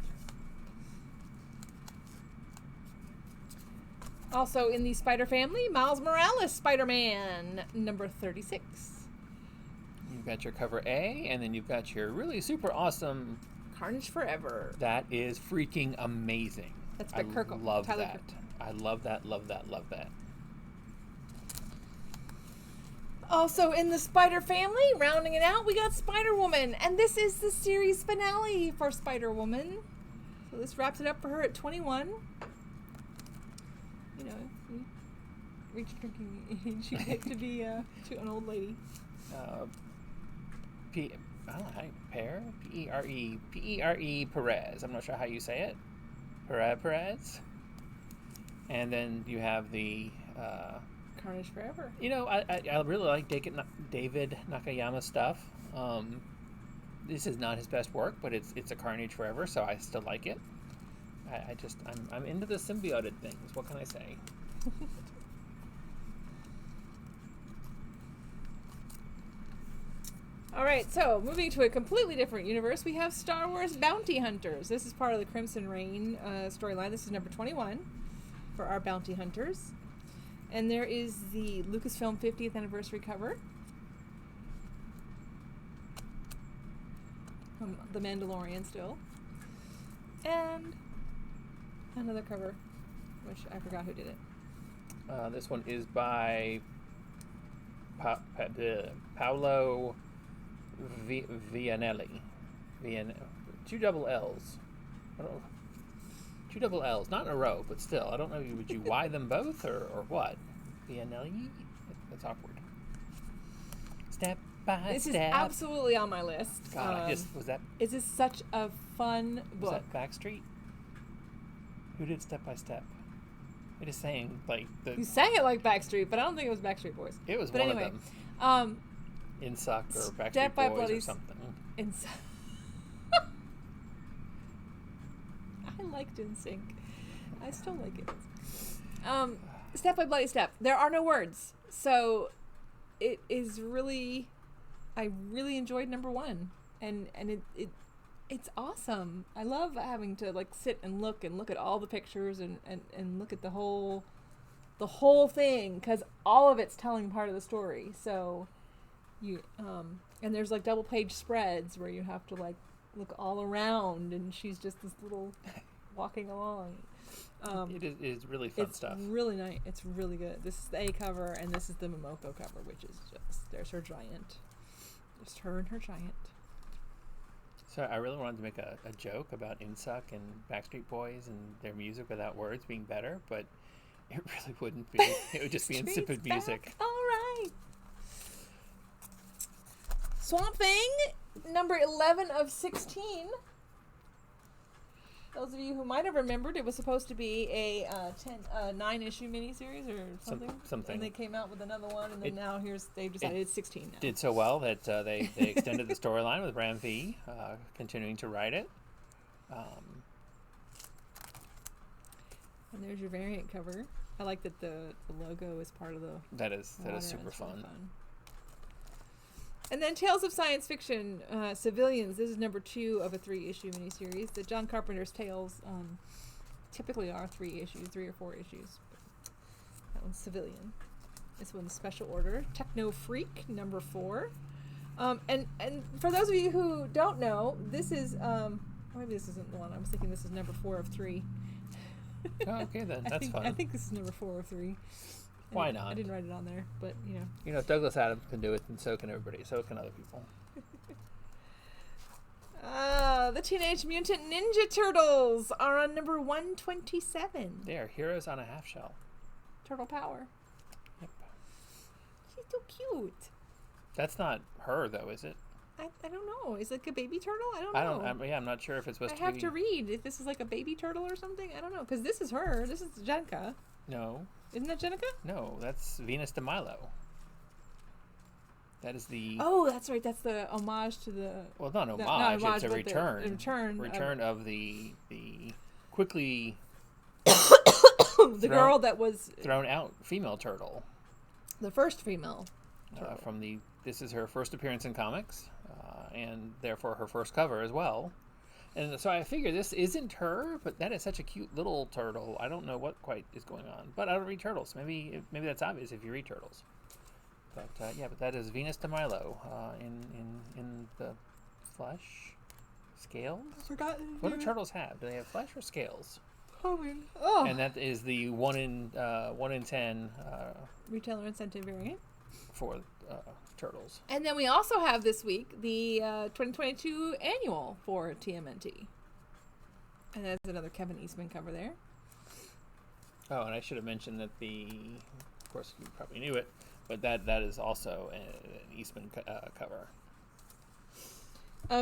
Also in the Spider family, Miles Morales Spider-Man, number 36. You've got your cover A, and then you've got your really super awesome Carnage Forever. That is freaking amazing. That's by I love that. I love that, love that, love that. Also in the Spider family, rounding it out, we got Spider-Woman. And this is the series finale for Spider-Woman. So this wraps it up for her at 21. You know, you reach drinking age, you get to be to an old lady. I don't know how you P-E-R-E Perez. I'm not sure how you say it. Perez. And then you have the Carnage Forever. You know, I really like David Nakayama's stuff. This is not his best work, but it's a Carnage Forever, so I still like it. I'm into the symbioted things. What can I say? All right, so moving to a completely different universe, we have Star Wars Bounty Hunters. This is part of the Crimson Reign storyline. This is number 21 for our Bounty Hunters. And there is the Lucasfilm 50th anniversary cover. The Mandalorian still. And another cover, which I forgot who did it. This one is by Paolo Vianelli. Two double L's. Two double L's, not in a row, but still. I don't know, would you Y them both or what? Vianelli? That's awkward. Step by this step. This is absolutely on my list. God, was that... Is this such a fun book? Was that Backstreet? Who did Step by Step? It is saying, like... You sang it like Backstreet, but I don't think it was Backstreet Boys. It was but one anyway, of them. Insuck or Backstreet Boys or something. I liked NSYNC. I still like it. Step by Bloody Step. There are no words. So it is really... I really enjoyed number 1. And it's awesome. I love having to like sit and look at all the pictures and look at the whole thing, because all of it's telling part of the story. So you and there's like double page spreads where you have to like look all around, and she's just this little walking along. It is really fun stuff. It's really nice. It's really good. This is the A cover, and this is the Momoko cover, which is just, there's her giant. Just her and her giant. So I really wanted to make a joke about Insuck and Backstreet Boys and their music without words being better, but it really wouldn't be. It would just be insipid music. All right. Swamp Thing, number 11 of 16. Those of you who might have remembered, it was supposed to be a 9-issue miniseries or something. And they came out with another one, and then now they've decided it's 16 now. Did so well that they extended the storyline with Ram V, continuing to write it. And there's your variant cover. I like that the logo is part of the. That is super fun. And then Tales of Science Fiction, Civilians. This is number 2 of a 3-issue miniseries. The John Carpenter's Tales typically are 3 or 4 issues. That one's Civilian. This one's Special Order. Techno Freak, number 4. And for those of you who don't know, this is maybe this isn't the one. I was thinking this is number 4 of 3. Oh, okay then. That's fun. I think this is number 4 of 3. Why not? I didn't write it on there, but you know. You know, if Douglas Adams can do it, then so can everybody. So can other people. The Teenage Mutant Ninja Turtles are on number 127. They are heroes on a half shell. Turtle power. Yep. She's so cute. That's not her, though, is it? I don't know. Is it like a baby turtle? I don't know. I'm not sure if it's supposed to be. I have to read if this is like a baby turtle or something. I don't know, because this is her. This is Jenka. No. Isn't that Jenica? No, that's Venus de Milo. That is the... Oh, that's right. That's the homage to the... Well, not an homage. It's a return. Return of the quickly... the girl that was... Thrown out female turtle. The first female turtle. This is her first appearance in comics, and therefore her first cover as well. And so I figure this isn't her, but that is such a cute little turtle. I don't know what quite is going on, but I don't read turtles. Maybe that's obvious if you read turtles. But yeah, but that is Venus de Milo in the flesh scales. I forgot. What do turtles have? Do they have flesh or scales? Oh. And that is the 1 in 10 Retailer incentive variant for turtles. And then we also have this week the 2022 annual for TMNT. And there's another Kevin Eastman cover there. Oh, and I should have mentioned that of course you probably knew it, but that is also an Eastman cover.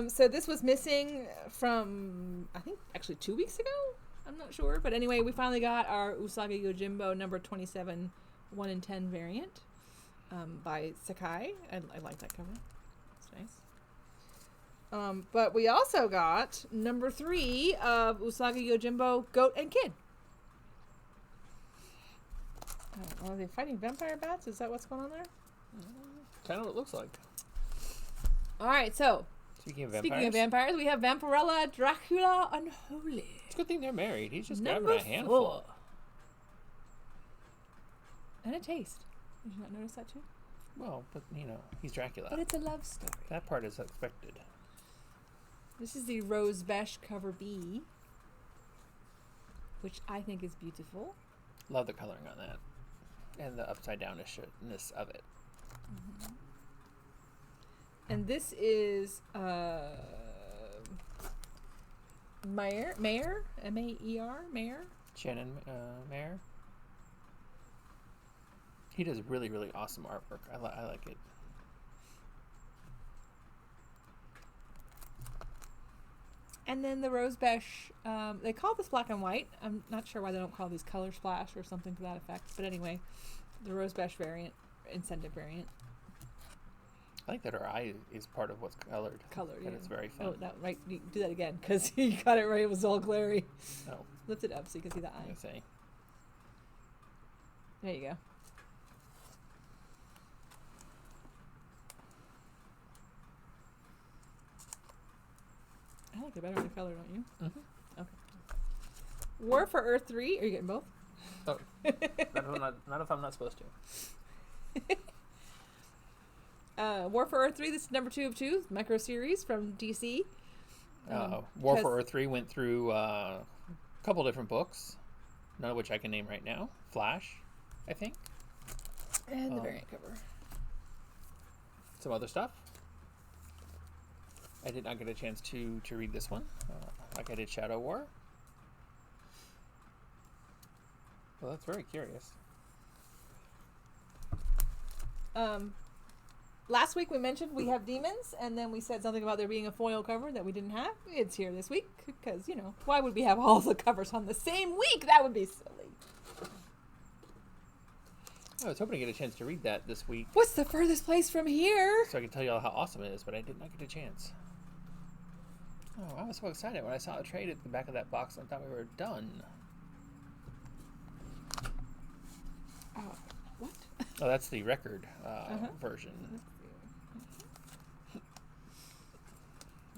So this was missing from, I think, actually 2 weeks ago? I'm not sure. But anyway, we finally got our Usagi Yojimbo number 27 1 in 10 variant by Sakai. I like that cover. It's nice. But we also got number 3 of Usagi Yojimbo Goat and Kid. Are they fighting vampire bats? Is that what's going on there? Kind of what it looks like. All right, so Speaking of vampires, we have Vampirella, Dracula, Unholy. It's a good thing they're married. He's just Number grabbing a handful. 4. And a taste. Did you not notice that too? Well, but he's Dracula. But it's a love story. That part is expected. This is the Rose Besh cover B, which I think is beautiful. Love the coloring on that. And the upside downness of it. Mm-hmm. And this is Mayer, M-A-E-R, Mayer. Shannon Mayer. He does really, really awesome artwork. I like it. And then the Rose Besh, they call this black and white. I'm not sure why they don't call these color splash or something to that effect. But anyway, the Rose Besh variant, incentive variant. I like that her eye is part of what's colored. Colored, yeah. yeah. It's very fun. Oh, no, right. You do that again, because you got it right. It was all glary. Oh. Lift it up so you can see the eye. I say. There you go. I like it better in the color, don't you? Mm-hmm. Okay. War for Earth 3. Are you getting both? Oh. not if I'm not supposed to. War for Earth 3, this is number 2 of 2, micro series from DC. War for Earth 3 went through a couple different books, none of which I can name right now. Flash, I think. And the variant cover. Some other stuff. I did not get a chance to read this one, like I did Shadow War. Well, that's very curious. Last week we mentioned we have demons, and then we said something about there being a foil cover that we didn't have. It's here this week, because, why would we have all the covers on the same week? That would be silly. I was hoping to get a chance to read that this week. What's the furthest place from here? So I can tell you all how awesome it is, but I did not get a chance. Oh, I was so excited when I saw a trade at the back of that box. I thought we were done. What? Oh, that's the record version.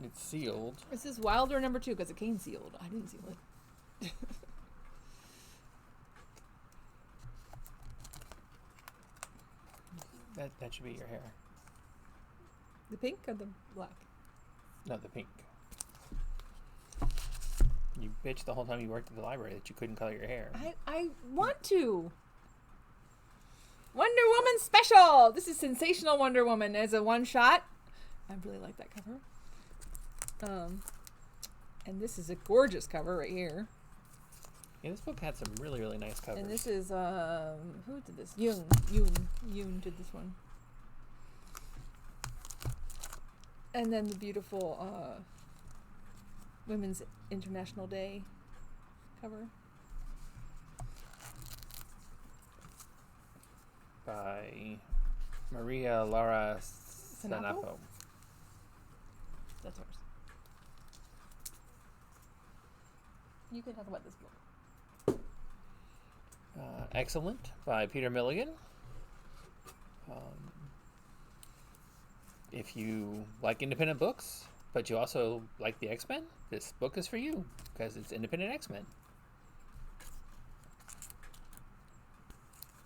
It's sealed. This is Wilder number 2, because it came sealed. I didn't seal it. That should be your hair. The pink or the black? No, the pink. You bitched the whole time you worked at the library that you couldn't color your hair. I want to. Wonder Woman special. This is Sensational Wonder Woman as a one shot. I really like that cover. And this is a gorgeous cover right here. Yeah, this book had some really, really nice covers. And this is who did this? Yoon did this one. And then the beautiful Women's International Day cover. By Maria Lara Sanapo. That's hers. You can talk about this book. Excellent by Peter Milligan. If you like independent books, but you also like the X-Men, this book is for you because it's independent X-Men.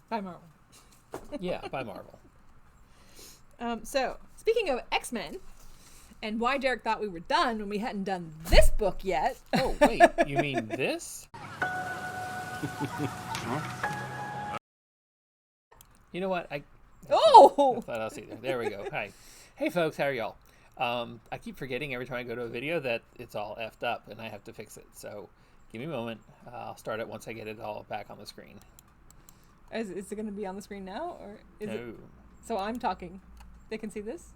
By Marvel. Yeah, by Marvel. So, speaking of X-Men, and why Derek thought we were done when we hadn't done this book yet. Oh, wait, you mean this? You know what? I thought I'll see there. There we go. Hi. Hey, folks, how are y'all? I keep forgetting every time I go to a video that it's all effed up and I have to fix it. So, give me a moment. I'll start it once I get it all back on the screen. Is it going to be on the screen now, or is No. it? So I'm talking. They can see this.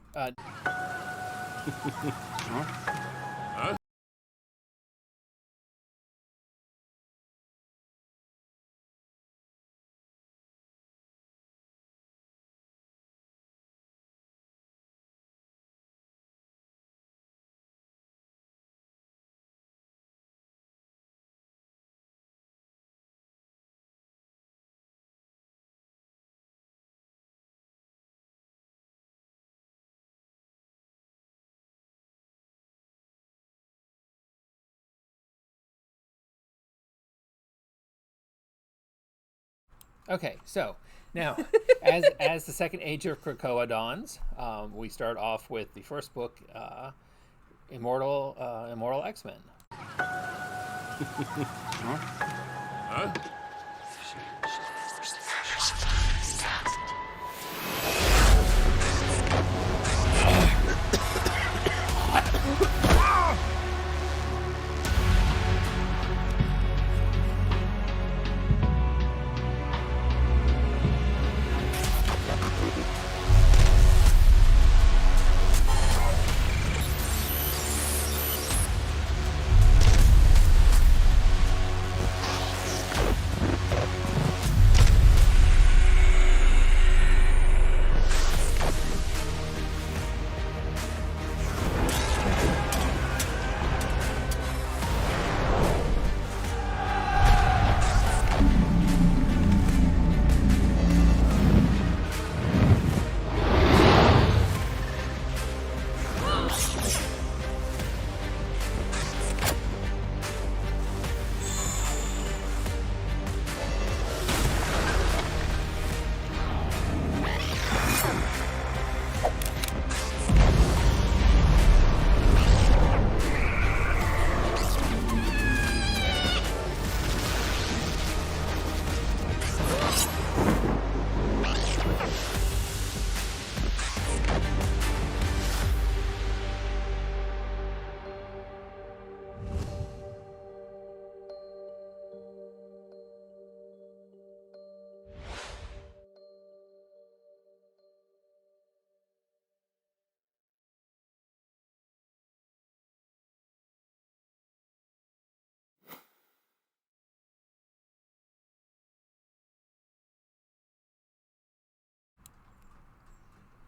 Okay, so now, as the second age of Krakoa dawns, we start off with the first book, Immortal X-Men.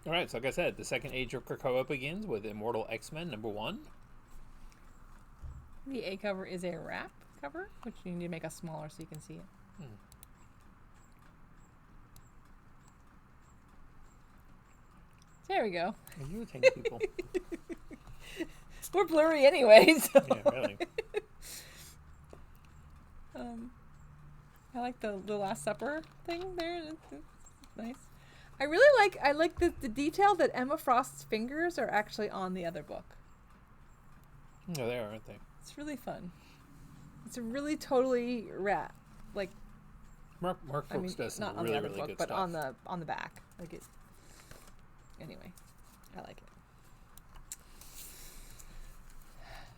All right, so like I said, the second age of Krakoa begins with Immortal X-Men #1. The A cover is a wrap cover, which you need to make us smaller so you can see it. There we go. You irritate people. We're blurry anyway, so. Yeah, really. I like the Last Supper thing there. It's nice. I like the detail that Emma Frost's fingers are actually on the other book. No, they are, aren't they? It's really fun. It's a really totally like Mark Brooks does some not on really, the other really book, good but stuff. on the back. Like it. Anyway, I like it.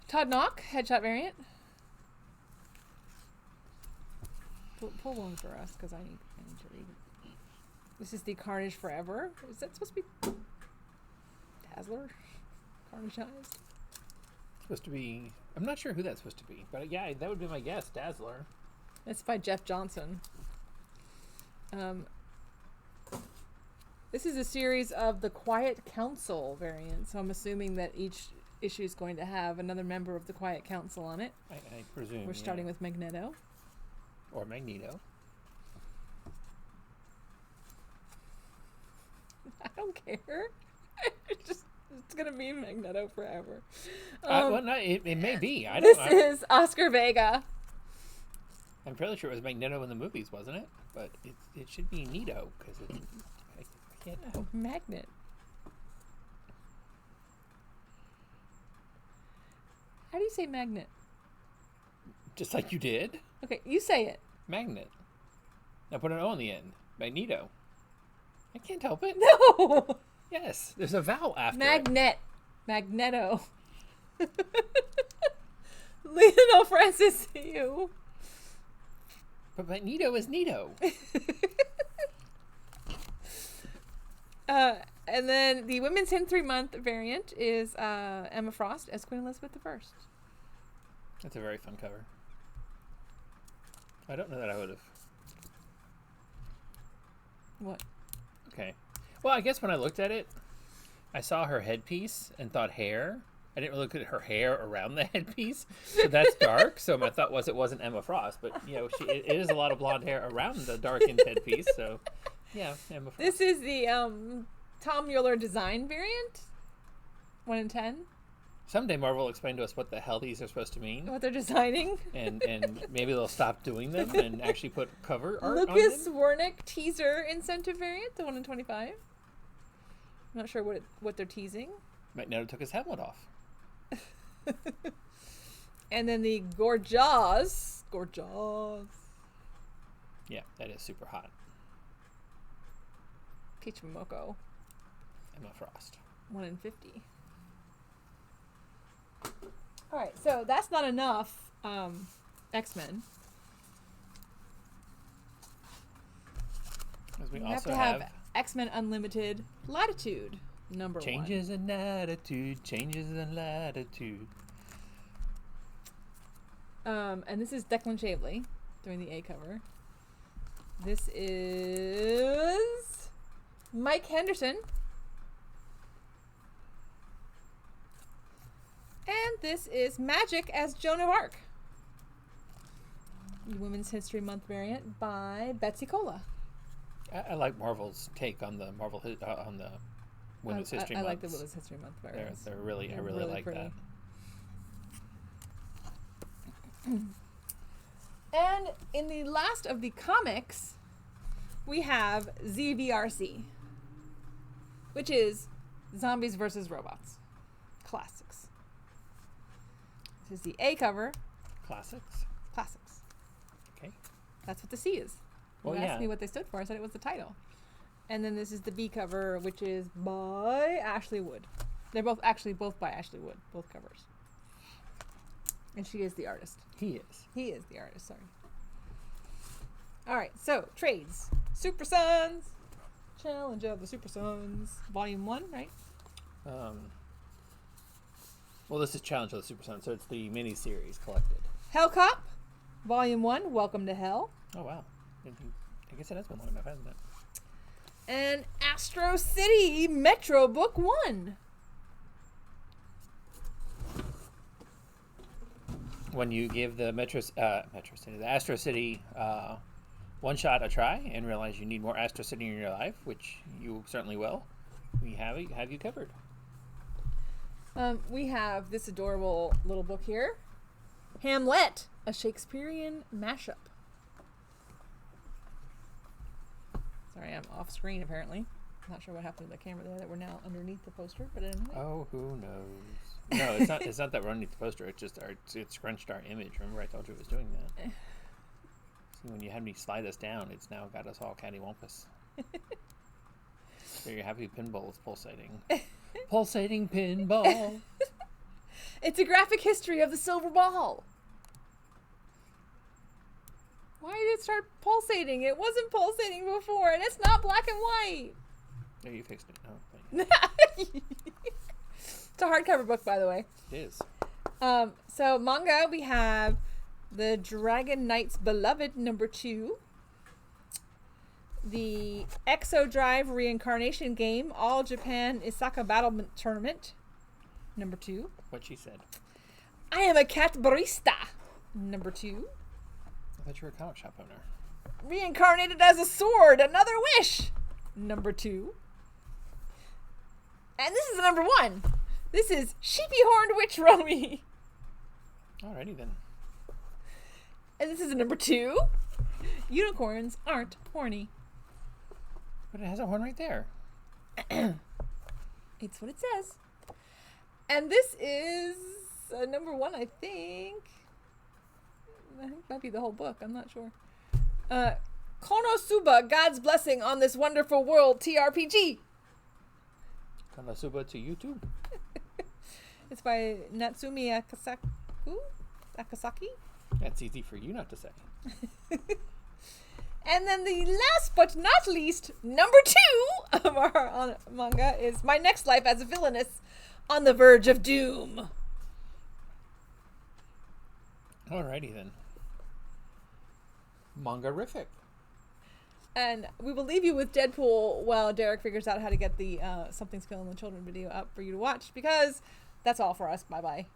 Todd Knock, headshot variant. Pull one for us because I need to read it. This is the Carnage Forever. Is that supposed to be Dazzler? Carnageized? Supposed to be. I'm not sure who that's supposed to be, but yeah, that would be my guess. Dazzler. It's by Jeff Johnson. This is a series of the Quiet Council variant, so I'm assuming that each issue is going to have another member of the Quiet Council on it. I presume. We're starting with Magneto. Or Magneto. I don't care. It's gonna be Magneto forever. Well, no, it may be. I don't This know. is Oscar Vega. I'm fairly sure it was Magneto in the movies, wasn't it? But it should be Nito because I can't help. Magnet. How do you say magnet? Just like you did. Okay, you say it. Magnet. Now put an O on the end. Magneto. I can't help it. No. Yes, there's a vowel after it. Magnet. Magneto. Lionel Francis, you. But Magneto is Nito. And then the Women's History Month variant is Emma Frost as Queen Elizabeth I. That's a very fun cover. I don't know that I would have. What? Okay. Well, I guess when I looked at it, I saw her headpiece and thought hair. I didn't really look at her hair around the headpiece, so that's dark. So my thought was it wasn't Emma Frost, but it is a lot of blonde hair around the darkened headpiece. So, yeah, Emma Frost. This is the Tom Mueller design variant. 1 in 10. Someday Marvel will explain to us what the hell these are supposed to mean, What they're designing. and maybe they'll stop doing them and actually put cover art Lucas on them. Wernick teaser incentive variant, the 1 in 25. I'm not sure what they're teasing. Magneto took his helmet off. And then the Gorgeous. Yeah, that is super hot. Peach Momoko, Emma Frost. 1 in 50. All right, so that's not enough. X-Men. Because we We have also to have X-Men Unlimited Latitude number 1. changes in attitude, changes in latitude. And this is Declan Shalvey doing the A cover. This is Mike Henderson. And this is Magic as Joan of Arc. The Women's History Month variant by Betsy Cola. I like Marvel's take on the on the Women's History I Month. like the Women's History Month variants. They're really, I really like pretty. that. And in the last of the comics, we have ZVRC, which is Zombies versus Robots. Classics. This is the A cover. Classics. Classics. Okay. That's what the C is. You Well, asked yeah. me what they stood for. I said it was the title. And then this is the B cover, which is by Ashley Wood. They're both by Ashley Wood, both covers. And she is the artist. He is. He is the artist, sorry. All right, so trades. Super Sons. Challenge of the Super Sons. Volume 1, right? Well, this is Challenge of the Super Son, so it's the mini-series collected. Hell Cop. Volume 1, Welcome to Hell. Oh, wow. I guess it has been long enough, hasn't it? And Astro City Metro Book 1. When you give the the Astro City one shot a try and realize you need more Astro City in your life, which you certainly will, we have you covered. We have this adorable little book here. Hamlet, a Shakespearean mashup. Sorry, I'm off screen apparently. Not sure what happened to the camera there that we're now underneath the poster, but anyway. Oh, who knows? No, it's not. It's not that we're underneath the poster. It's just it scrunched our image. Remember, I told you it was doing that. See, when you had me slide us down, it's now got us all cattywampus. So your happy pinball is pulsating. Pulsating pinball. It's a graphic history of the silver ball. Why did it start pulsating? It wasn't pulsating before, and it's not black and white. No, you fixed it. No, It's a hardcover book, by the way. it is. So manga, we have the Dragon Knight's Beloved #2, the Exodrive Reincarnation Game All Japan Isaka Battle Tournament #2. What she said. I Am a Cat Barista #2. I thought you were a comic shop owner. Reincarnated as a Sword, Another Wish #2. And this is the #1. This is Sheepy Horned Witch Romy. Alrighty then. And this is number 2. Unicorns aren't horny. But it has a horn right there. It's what it says. And this is number 1, I think. I think it might be the whole book. I'm not sure. Konosuba, God's Blessing on This Wonderful World TRPG. Konosuba to YouTube. It's by Natsumi Akasaki. That's easy for you not to say. And then the last but not least, number 2 of our manga is My Next Life as a Villainess on the Verge of Doom. Alrighty then. Manga-rific. And we will leave you with Deadpool while Derek figures out how to get the Something's Killing the Children video up for you to watch, because that's all for us. Bye-bye.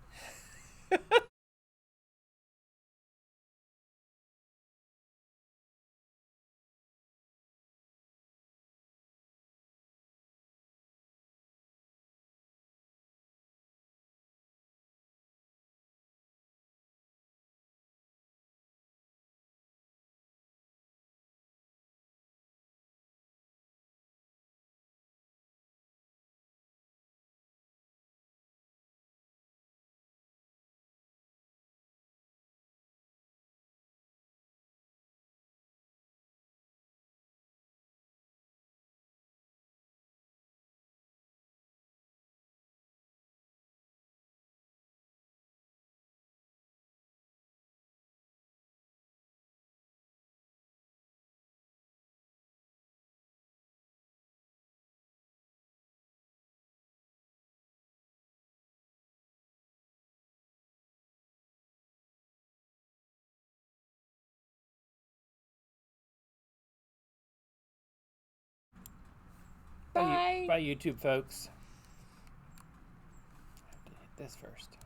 Bye. Bye, YouTube folks. I have to hit this first.